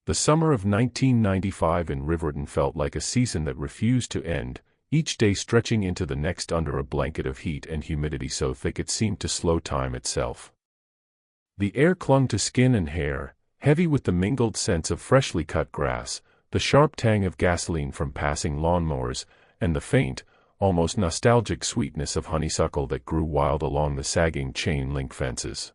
The summer of 1995 in Riverton felt like a season that refused to end, each day stretching into the next under a blanket of heat and humidity so thick it seemed to slow time itself. The air clung to skin and hair, heavy with the mingled scents of freshly cut grass, the sharp tang of gasoline from passing lawnmowers, and the faint, almost nostalgic sweetness of honeysuckle that grew wild along the sagging chain-link fences.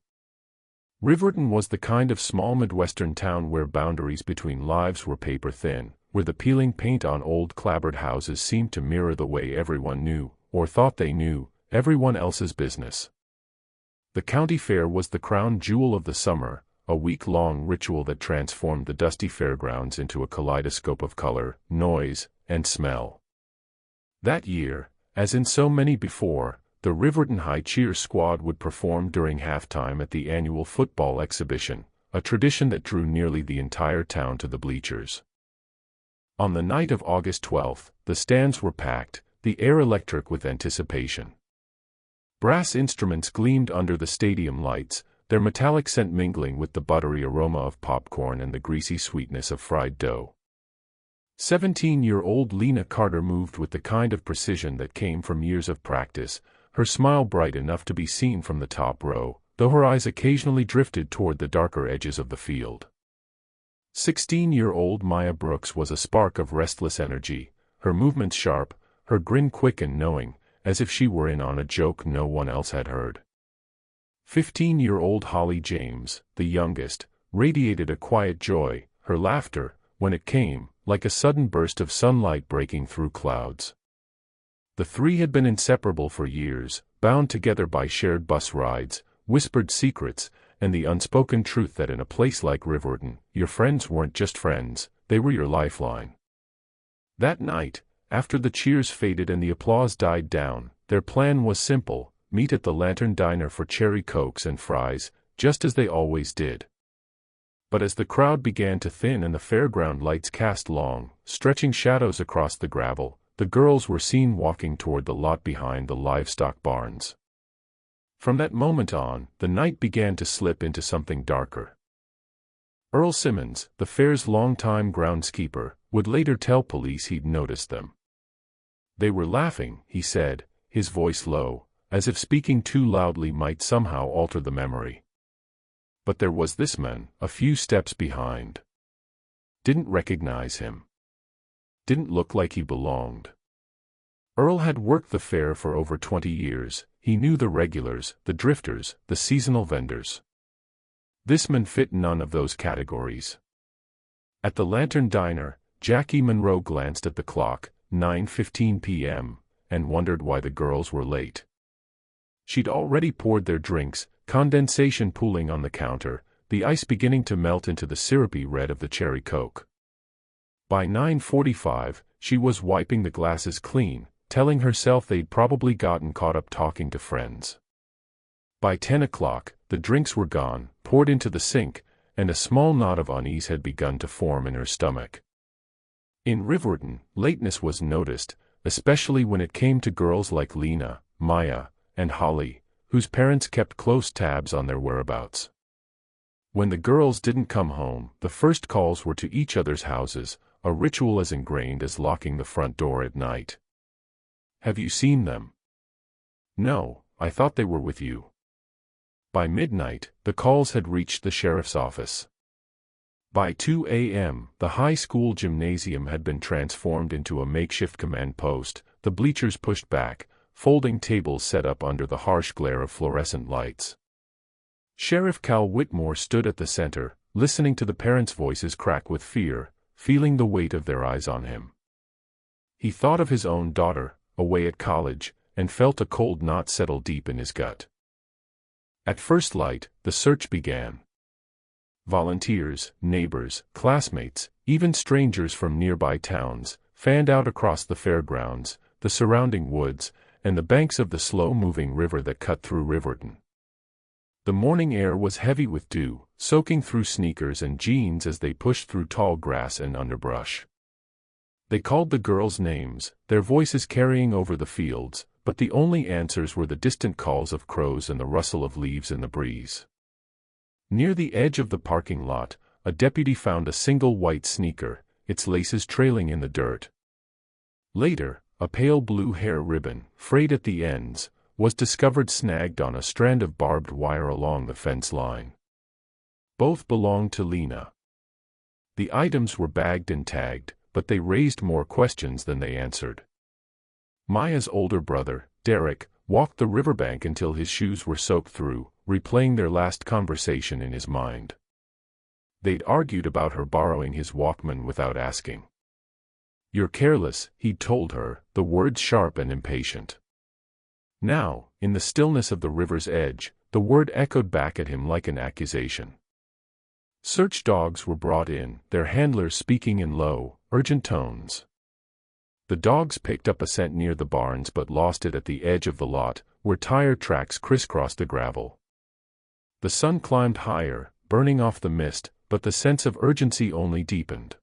Riverton was the kind of small Midwestern town where boundaries between lives were paper-thin, where the peeling paint on old clapboard houses seemed to mirror the way everyone knew, or thought they knew, everyone else's business. The county fair was the crown jewel of the summer, a week-long ritual that transformed the dusty fairgrounds into a kaleidoscope of color, noise, and smell. That year, as in so many before, the Riverton High Cheer Squad would perform during halftime at the annual football exhibition, a tradition that drew nearly the entire town to the bleachers. On the night of August 12th, the stands were packed, the air electric with anticipation. Brass instruments gleamed under the stadium lights, their metallic scent mingling with the buttery aroma of popcorn and the greasy sweetness of fried dough. 17-year-old Lena Carter moved with the kind of precision that came from years of practice, her smile bright enough to be seen from the top row, though her eyes occasionally drifted toward the darker edges of the field. 16-year-old Maya Brooks was a spark of restless energy, her movements sharp, her grin quick and knowing, as if she were in on a joke no one else had heard. 15-year-old Holly James, the youngest, radiated a quiet joy, her laughter, when it came, like a sudden burst of sunlight breaking through clouds. The three had been inseparable for years, bound together by shared bus rides, whispered secrets, and the unspoken truth that in a place like Riverton, your friends weren't just friends, they were your lifeline. That night, after the cheers faded and the applause died down, their plan was simple: meet at the Lantern Diner for cherry cokes and fries, just as they always did. But as the crowd began to thin and the fairground lights cast long, stretching shadows across the gravel, the girls were seen walking toward the lot behind the livestock barns. From that moment on, the night began to slip into something darker. Earl Simmons, the fair's longtime groundskeeper, would later tell police he'd noticed them. They were laughing, he said, his voice low, as if speaking too loudly might somehow alter the memory. But there was this man, a few steps behind. Didn't recognize him. Didn't look like he belonged. Earl had worked the fair for over 20 years, he knew the regulars, the drifters, the seasonal vendors. This man fit none of those categories. At the Lantern Diner, Jackie Monroe glanced at the clock, 9:15 p.m., and wondered why the girls were late. She'd already poured their drinks, condensation pooling on the counter, the ice beginning to melt into the syrupy red of the cherry coke. By 9:45, she was wiping the glasses clean, telling herself they'd probably gotten caught up talking to friends. By 10 o'clock, the drinks were gone, poured into the sink, and a small knot of unease had begun to form in her stomach. In Riverton, lateness was noticed, especially when it came to girls like Lena, Maya, and Holly, whose parents kept close tabs on their whereabouts. When the girls didn't come home, the first calls were to each other's houses, a ritual as ingrained as locking the front door at night. "Have you seen them?" "No, I thought they were with you." By midnight, the calls had reached the sheriff's office. By 2 a.m., the high school gymnasium had been transformed into a makeshift command post, the bleachers pushed back, folding tables set up under the harsh glare of fluorescent lights. Sheriff Cal Whitmore stood at the center, listening to the parents' voices crack with fear, feeling the weight of their eyes on him. He thought of his own daughter, away at college, and felt a cold knot settle deep in his gut. At first light, the search began. Volunteers, neighbors, classmates, even strangers from nearby towns, fanned out across the fairgrounds, the surrounding woods, and the banks of the slow-moving river that cut through Riverton. The morning air was heavy with dew, soaking through sneakers and jeans as they pushed through tall grass and underbrush. They called the girls names, their voices carrying over the fields, but the only answers were the distant calls of crows and the rustle of leaves in the breeze. Near the edge of the parking lot, a deputy found a single white sneaker, its laces trailing in the dirt. Later, a pale blue hair ribbon, frayed at the ends, was discovered snagged on a strand of barbed wire along the fence line. Both belonged to Lena. The items were bagged and tagged, but they raised more questions than they answered. Maya's older brother, Derek, walked the riverbank until his shoes were soaked through, replaying their last conversation in his mind. They'd argued about her borrowing his Walkman without asking. "You're careless," he'd told her, the words sharp and impatient. Now, in the stillness of the river's edge, the word echoed back at him like an accusation. Search dogs were brought in, their handlers speaking in low, urgent tones. The dogs picked up a scent near the barns but lost it at the edge of the lot, where tire tracks crisscrossed the gravel. The sun climbed higher, burning off the mist, but the sense of urgency only deepened.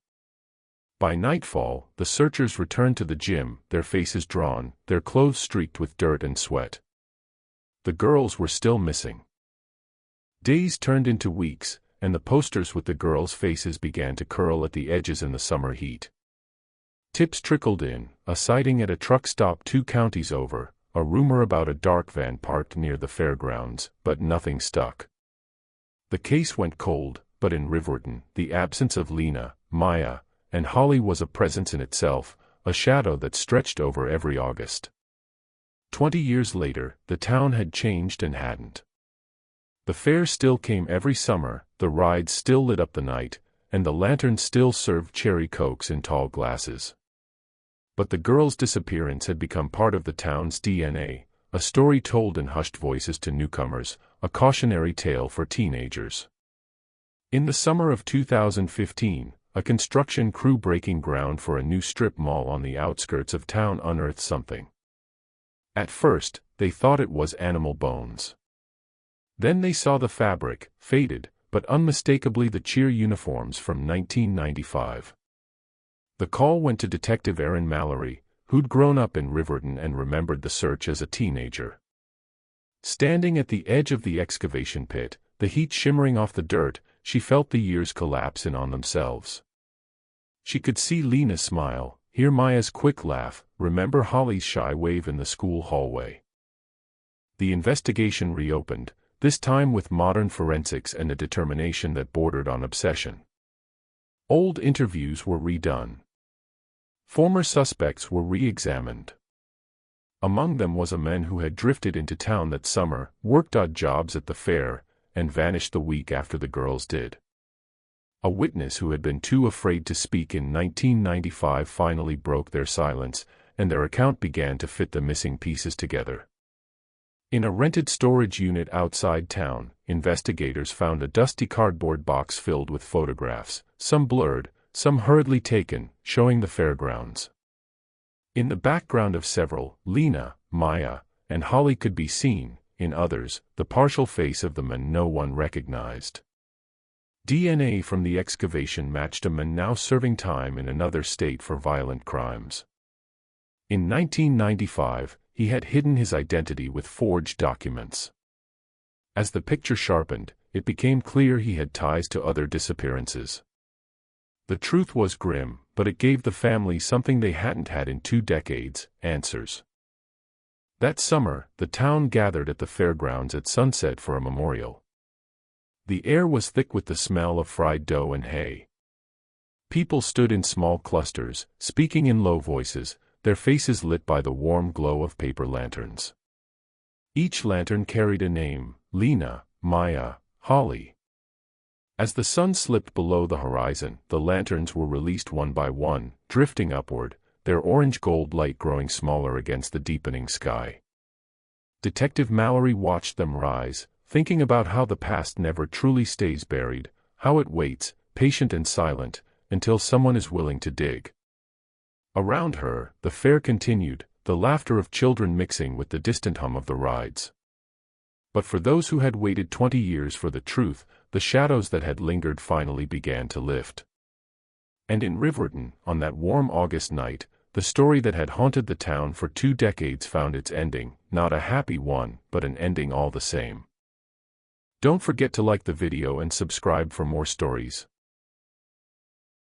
By nightfall, the searchers returned to the gym, their faces drawn, their clothes streaked with dirt and sweat. The girls were still missing. Days turned into weeks, and the posters with the girls' faces began to curl at the edges in the summer heat. Tips trickled in, a sighting at a truck stop 2 counties over, a rumor about a dark van parked near the fairgrounds, but nothing stuck. The case went cold, but in Riverton, the absence of Lena, Maya, and Holly was a presence in itself, a shadow that stretched over every August. 20 years later, the town had changed and hadn't. The fair still came every summer, the rides still lit up the night, and the lanterns still served cherry cokes in tall glasses. But the girl's disappearance had become part of the town's DNA, a story told in hushed voices to newcomers, a cautionary tale for teenagers. In the summer of 2015, a construction crew breaking ground for a new strip mall on the outskirts of town unearthed something. At first, they thought it was animal bones. Then they saw the fabric, faded, but unmistakably the cheer uniforms from 1995. The call went to Detective Erin Mallory, who'd grown up in Riverton and remembered the search as a teenager. Standing at the edge of the excavation pit, the heat shimmering off the dirt, she felt the years collapse in on themselves. She could see Lena smile, hear Maya's quick laugh, remember Holly's shy wave in the school hallway. The investigation reopened, this time with modern forensics and a determination that bordered on obsession. Old interviews were redone. Former suspects were re-examined. Among them was a man who had drifted into town that summer, worked odd jobs at the fair, and vanished the week after the girls did. A witness who had been too afraid to speak in 1995 finally broke their silence, and their account began to fit the missing pieces together. In a rented storage unit outside town, investigators found a dusty cardboard box filled with photographs, some blurred, some hurriedly taken, showing the fairgrounds. In the background of several, Lena, Maya, and Holly could be seen, in others, the partial face of the man no one recognized. DNA from the excavation matched a man now serving time in another state for violent crimes. In 1995, he had hidden his identity with forged documents. As the picture sharpened, it became clear he had ties to other disappearances. The truth was grim, but it gave the family something they hadn't had in 2 decades, answers. That summer, the town gathered at the fairgrounds at sunset for a memorial. The air was thick with the smell of fried dough and hay. People stood in small clusters, speaking in low voices, their faces lit by the warm glow of paper lanterns. Each lantern carried a name: Lena, Maya, Holly. As the sun slipped below the horizon, the lanterns were released one by one, drifting upward, their orange-gold light growing smaller against the deepening sky. Detective Mallory watched them rise, thinking about how the past never truly stays buried, how it waits, patient and silent, until someone is willing to dig. Around her, the fair continued, the laughter of children mixing with the distant hum of the rides. But for those who had waited 20 years for the truth, the shadows that had lingered finally began to lift. And in Riverton, on that warm August night, the story that had haunted the town for 2 decades found its ending, not a happy one, but an ending all the same. Don't forget to like the video and subscribe for more stories.